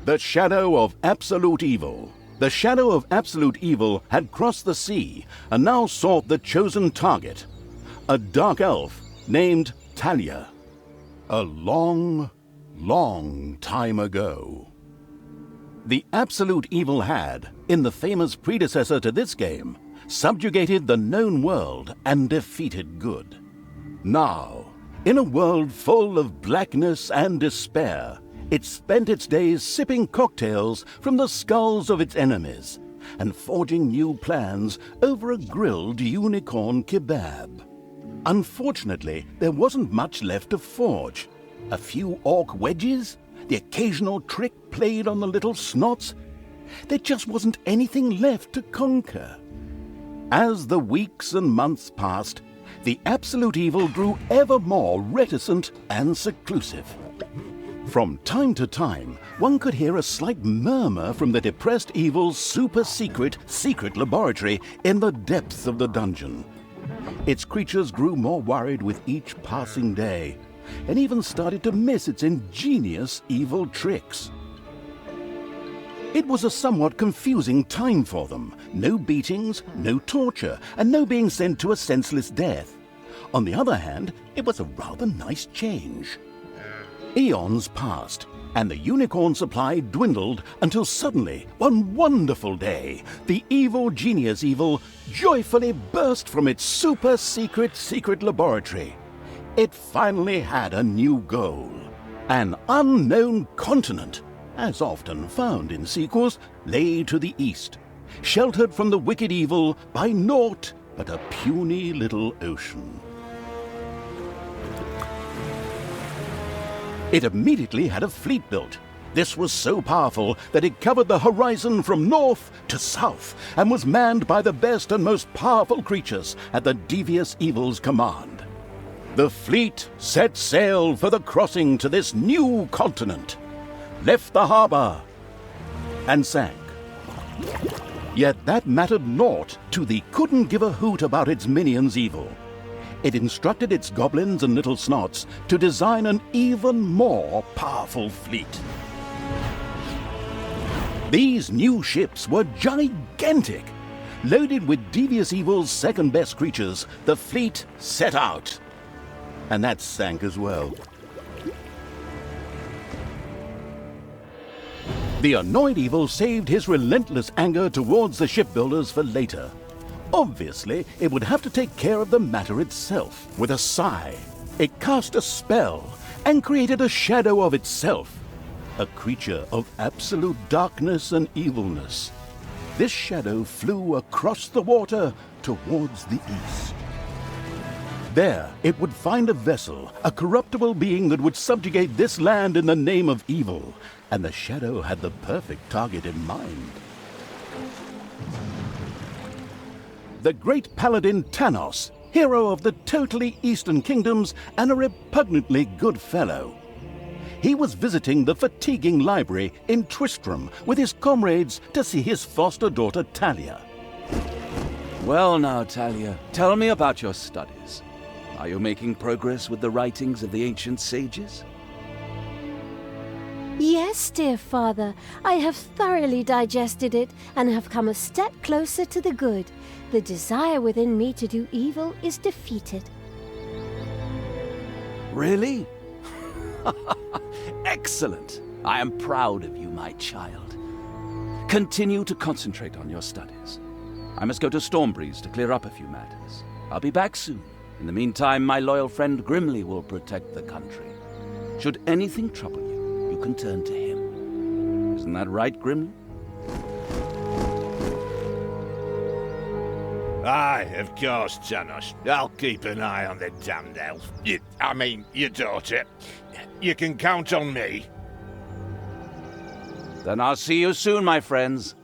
The shadow of absolute evil. The shadow of absolute evil had crossed the sea and now sought the chosen target, a dark elf named Talia. A long, long time ago. The absolute evil had, in the famous predecessor to this game, subjugated the known world and defeated good. Now, in a world full of blackness and despair, it spent its days sipping cocktails from the skulls of its enemies and forging new plans over a grilled unicorn kebab. Unfortunately, there wasn't much left to forge. A few orc wedges, the occasional trick played on the little snots. There just wasn't anything left to conquer. As the weeks and months passed, the absolute evil grew ever more reticent and seclusive. From time to time, one could hear a slight murmur from the depressed evil's secret laboratory in the depths of the dungeon. Its creatures grew more worried with each passing day, and even started to miss its ingenious evil tricks. It was a somewhat confusing time for them. No beatings, no torture, and no being sent to a senseless death. On the other hand, it was a rather nice change. Eons passed, and the unicorn supply dwindled until suddenly, one wonderful day, the evil genius evil joyfully burst from its secret laboratory. It finally had a new goal. An unknown continent, as often found in sequels, lay to the east, sheltered from the wicked evil by naught but a puny little ocean. It immediately had a fleet built. This was so powerful that it covered the horizon from north to south and was manned by the best and most powerful creatures at the devious evil's command. The fleet set sail for the crossing to this new continent, left the harbor, and sank. Yet that mattered naught to the couldn't give a hoot about its minions' evil. It instructed its goblins and little snots to design an even more powerful fleet. These new ships were gigantic. Loaded with devious evil's second-best creatures, the fleet set out. And that sank as well. The annoyed evil saved his relentless anger towards the shipbuilders for later. Obviously, it would have to take care of the matter itself. With a sigh, it cast a spell and created a shadow of itself, a creature of absolute darkness and evilness. This shadow flew across the water towards the east. There, it would find a vessel, a corruptible being that would subjugate this land in the name of evil, and the shadow had the perfect target in mind. The great paladin Tanos, hero of the totally Eastern Kingdoms and a repugnantly good fellow. He was visiting the fatiguing library in Tristram with his comrades to see his foster daughter Talia. Well now, Talia, tell me about your studies. Are you making progress with the writings of the ancient sages? Yes, dear father, I have thoroughly digested it and have come a step closer to the good. The desire within me to do evil is defeated. Really? Excellent! I am proud of you, my child. Continue to concentrate on your studies. I must go to Stormbreeze to clear up a few matters. I'll be back soon. In the meantime, my loyal friend Grimly will protect the country. Should anything trouble you, you can turn to him. Isn't that right, Grimly? Aye, of course, Tanos. I'll keep an eye on the damned elf. Your daughter. You can count on me. Then I'll see you soon, my friends.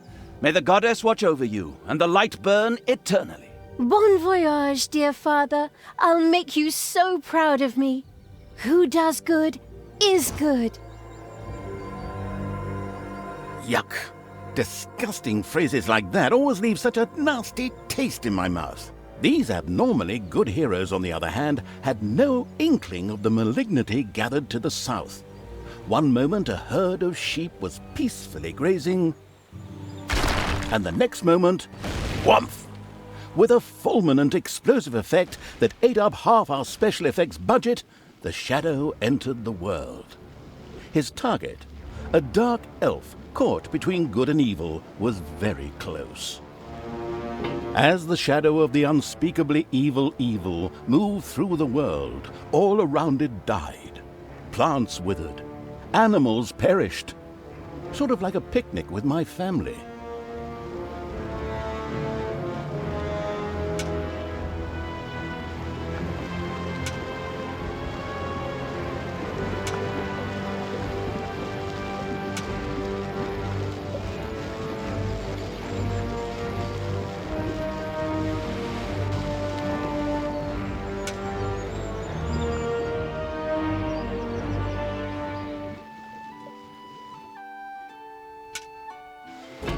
May the goddess watch over you, and the light burn eternally. Bon voyage, dear father. I'll make you so proud of me. Who does good is good. Yuck. Disgusting phrases like that always leave such a nasty taste in my mouth. These abnormally good heroes, on the other hand, had no inkling of the malignity gathered to the south. One moment a herd of sheep was peacefully grazing, and the next moment, whumph! With a fulminant explosive effect that ate up half our special effects budget, the shadow entered the world. His target, a dark elf caught between good and evil, was very close. As the shadow of the unspeakably evil moved through the world, all around it died. Plants withered. Animals perished. Sort of like a picnic with my family.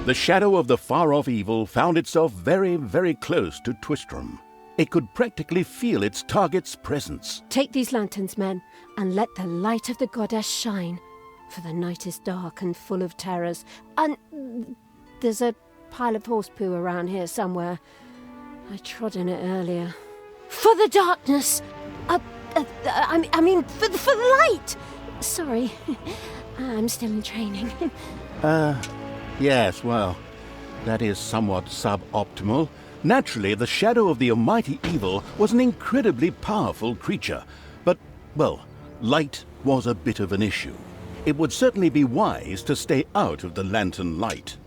The shadow of the far-off evil found itself very, very close to Twistram. It could practically feel its target's presence. Take these lanterns, men, and let the light of the goddess shine, for the night is dark and full of terrors. And there's a pile of horse poo around here somewhere. I trod in it earlier. For the darkness! I mean, for the light! Sorry, I'm still in training. Yes, well, that is somewhat suboptimal. Naturally, the shadow of the almighty evil was an incredibly powerful creature. But, well, light was a bit of an issue. It would certainly be wise to stay out of the lantern light.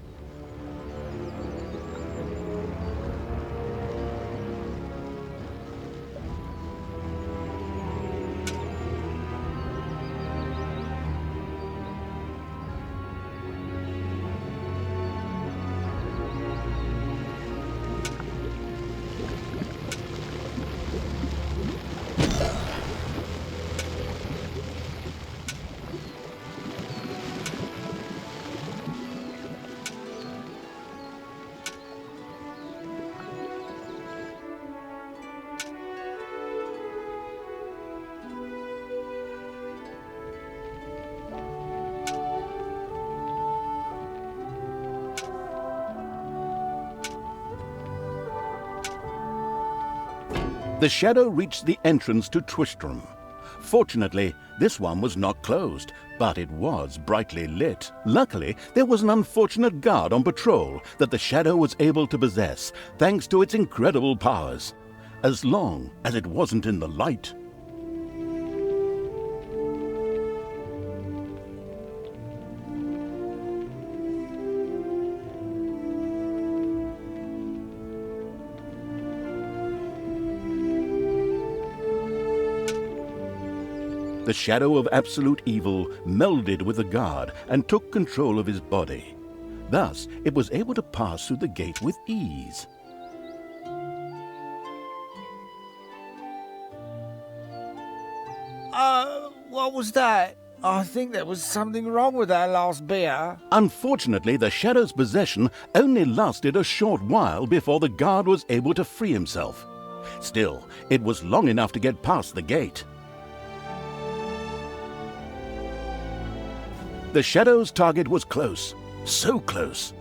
The shadow reached the entrance to Twistram. Fortunately, this one was not closed, but it was brightly lit. Luckily, there was an unfortunate guard on patrol that the shadow was able to possess, thanks to its incredible powers, as long as it wasn't in the light. The shadow of absolute evil melded with the guard and took control of his body. Thus, it was able to pass through the gate with ease. What was that? I think there was something wrong with that last beer. Unfortunately, the shadow's possession only lasted a short while before the guard was able to free himself. Still, it was long enough to get past the gate. The shadow's target was close, so close.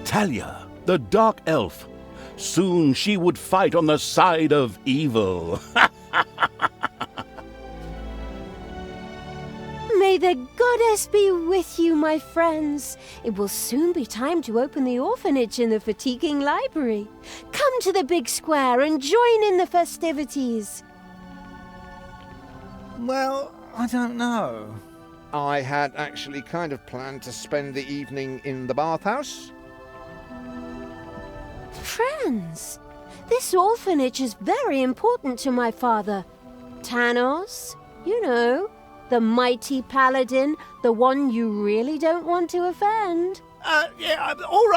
Talia, the dark elf. Soon she would fight on the side of evil. May the goddess be with you, my friends. It will soon be time to open the orphanage in the fatiguing library. Come to the big square and join in the festivities. Well, I don't know. I had actually kind of planned to spend the evening in the bathhouse. Friends, this orphanage is very important to my father. Tanos, you know, the mighty paladin, the one you really don't want to offend. Yeah, all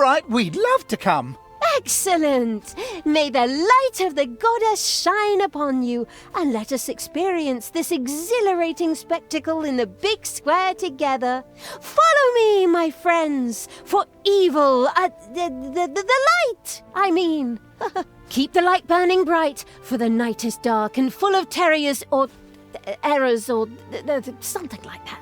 right, we'd love to come. Excellent! May the light of the goddess shine upon you, and let us experience this exhilarating spectacle in the big square together. Follow me, my friends, for evil, the light, I mean. Keep the light burning bright, for the night is dark and full of errors, or something like that.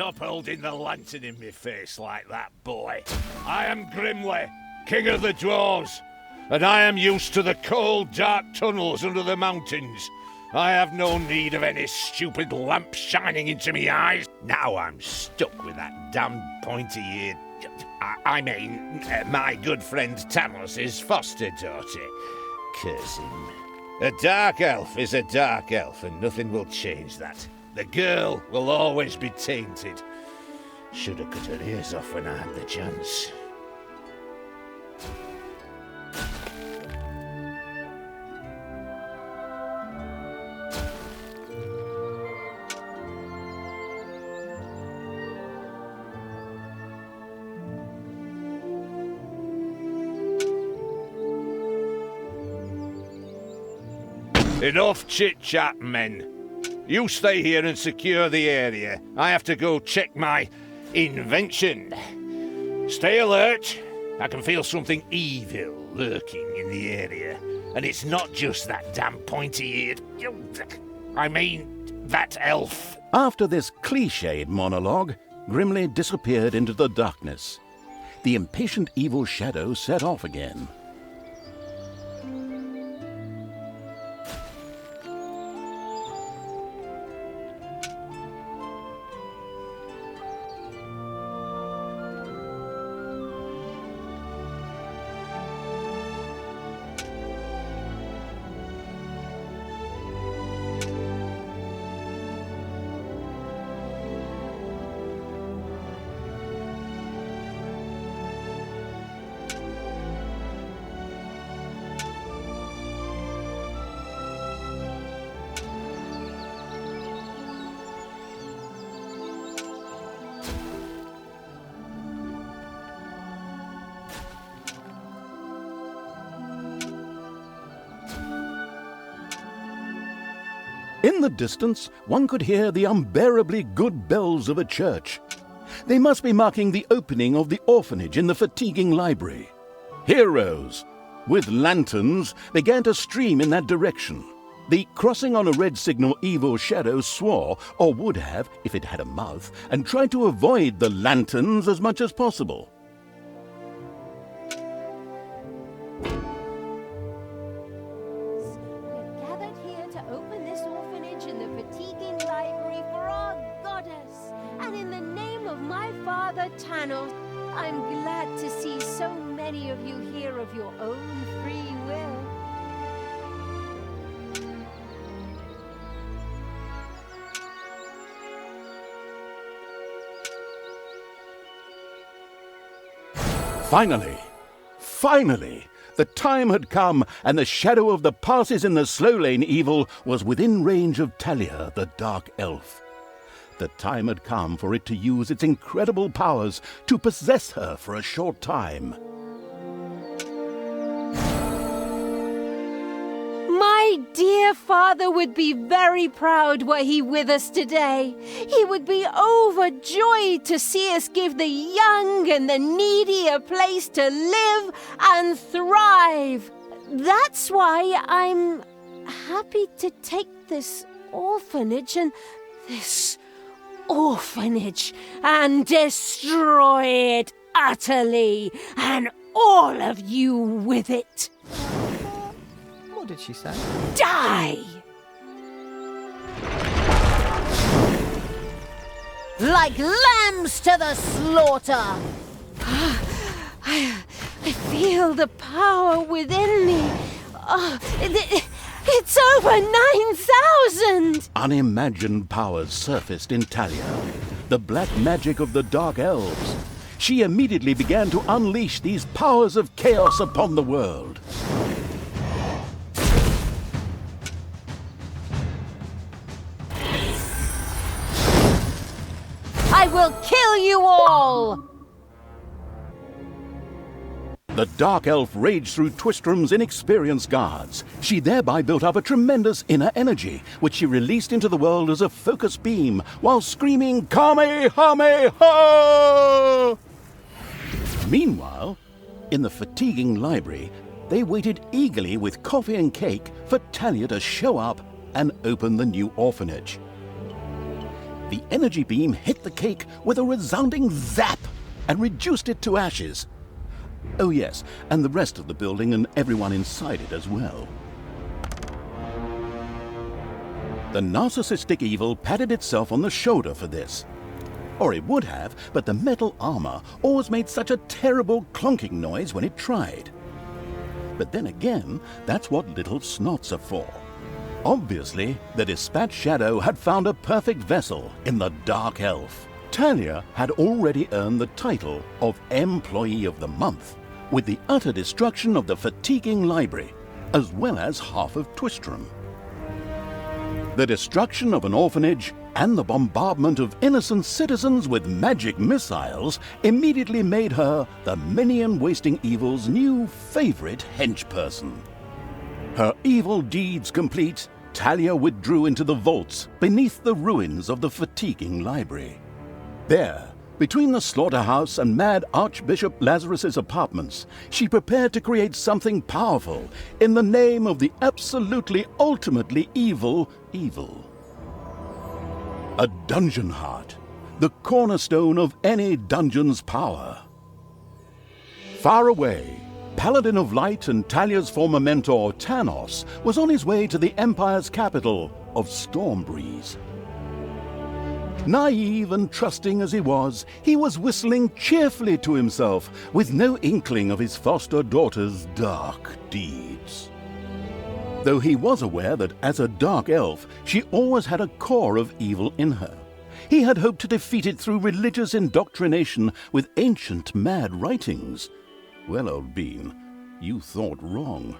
Stop holding the lantern in my face like that, boy. I am Grimly, king of the dwarves, and I am used to the cold, dark tunnels under the mountains. I have no need of any stupid lamp shining into me eyes. Now I'm stuck with that damn pointy-eared... I mean, my good friend Tanos' foster daughter. Curse him. A dark elf is a dark elf, and nothing will change that. The girl will always be tainted. Should have cut her ears off when I had the chance. Enough chit-chat, men. You stay here and secure the area. I have to go check my invention. Stay alert. I can feel something evil lurking in the area. And it's not just that damn pointy-eared... I mean, that elf. After this cliched monologue, Grimly disappeared into the darkness. The impatient evil shadow set off again. In the distance, one could hear the unbearably good bells of a church. They must be marking the opening of the orphanage in the fatiguing library. Heroes, with lanterns, began to stream in that direction. The crossing on a red signal evil shadow swore, or would have if it had a mouth, and tried to avoid the lanterns as much as possible. Tanos, I'm glad to see so many of you here of your own free will. Finally, the time had come, and the shadow of the passes in the slow lane evil was within range of Talia, the dark elf. The time had come for it to use its incredible powers to possess her for a short time. My dear father would be very proud were he with us today. He would be overjoyed to see us give the young and the needy a place to live and thrive. That's why I'm happy to take this orphanage and destroy it utterly, and all of you with it. What did she say? Die! Like lambs to the slaughter! I feel the power within me. It's over 9,000! Unimagined powers surfaced in Talia, the black magic of the dark elves. She immediately began to unleash these powers of chaos upon the world. I will kill you all! The dark elf raged through Twistrom's inexperienced guards. She thereby built up a tremendous inner energy, which she released into the world as a focus beam, while screaming, Kamehameha! Meanwhile, in the fatiguing library, they waited eagerly with coffee and cake for Talia to show up and open the new orphanage. the energy beam hit the cake with a resounding zap and reduced it to ashes. Oh yes, and the rest of the building and everyone inside it as well. The narcissistic evil patted itself on the shoulder for this. Or it would have, but the metal armor always made such a terrible clonking noise when it tried. But then again, that's what little snots are for. Obviously, the dispatch shadow had found a perfect vessel in the Dark Elf. Talia had already earned the title of Employee of the Month, with the utter destruction of the fatiguing library, as well as half of Twistram. The destruction of an orphanage and the bombardment of innocent citizens with magic missiles immediately made her the minion-wasting evil's new favorite henchperson. Her evil deeds complete, Talia withdrew into the vaults beneath the ruins of the fatiguing library. There, between the slaughterhouse and Mad Archbishop Lazarus's apartments, she prepared to create something powerful in the name of the absolutely ultimately evil. A dungeon heart, the cornerstone of any dungeon's power. Far away, Paladin of Light and Talia's former mentor, Tanos, was on his way to the Empire's capital of Stormbreeze. Naive and trusting as he was whistling cheerfully to himself, with no inkling of his foster daughter's dark deeds. Though he was aware that as a dark elf, she always had a core of evil in her. He had hoped to defeat it through religious indoctrination with ancient mad writings. Well, old bean, you thought wrong.